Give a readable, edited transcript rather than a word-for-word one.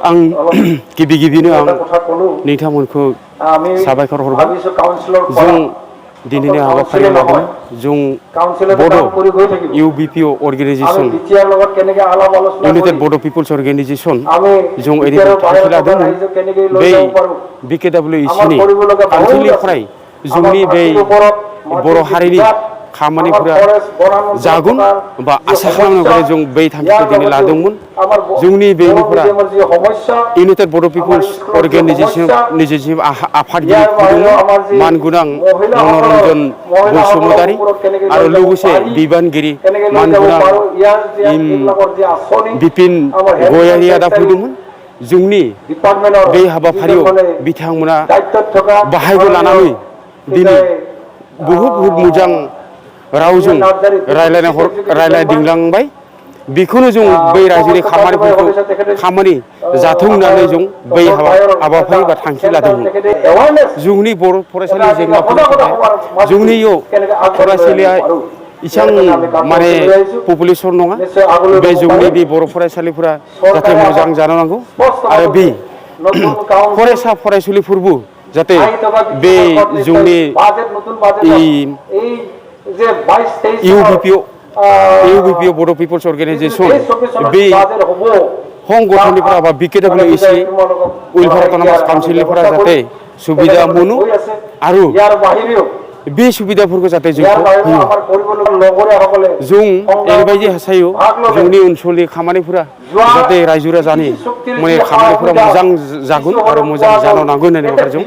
आं गिबि गिबिनो आं नोंथांमोनखौ साबायखर हरबाय जों दिनैनि हाबाफारियाव लादों जों बड' UBPO अर्गेनाइजेसन इउनाइटेड बड' पिपल्स अर्गेनाइजेसन जों एरिया थांखि लादोंमोन बै BKWEC नि काउन्सिलनिफ्राय जोंनि बै बर' हारिनि खामानिफोरा जागोन बा आसा खालामनानै जों बै थांखिखौ दिनै लादोंमोन जोंनि बेनिफ्राय इउनाइटेड बड' पिपल्स अर्गेनाइजेसन आफादगिरि फैदोंमोन मानगोनां मनरन्जन बसुमतारी आरो लोगोसे बिबानगिरि मानगोनां बिपिन गयारी आदा फैदोंमोन जोंनि बे हाबाफारियाव बिथांमोना बाहागो लानानै दिनै बहुत मोजां रावजों रायलायदिंलांबाय बेखौनो जों बै रायजोनि खामानि जाथों होननानै जों बै हाबाफारि बा थांखि लादोंमोन जोंनि बर' फरायसालि जेंनाफोरनि थाखाय जोंनियाव फरायसालिया इसां माने पपुलेसन नङा बे जोंनि बे बर' फरायसालिफोरा जाहाथे मोजां जानो नांगौ आरो बे फरायसा फरायसुलिफोरबो जाहाथे बे जोंनि UBPO बड' पिपल्स अर्गेनाइजेसन बे संगठननिफ्रा बा BKWEC वेलफेयार अट'नमास काउन्सिलनिफ्रा जाहाथे सुबिदा मोनो आरो बे सुबिदाफोरखौ जाहाथे जोंखौ होयो जों ओरैबायदि हास्थायो जोंनि ओनसोलनि खामानिफोरा जाहाथे रायजो राजानि माने खामानिफोरा मोजां जागोन आरो मोजां जानो नांगोन होननानै जों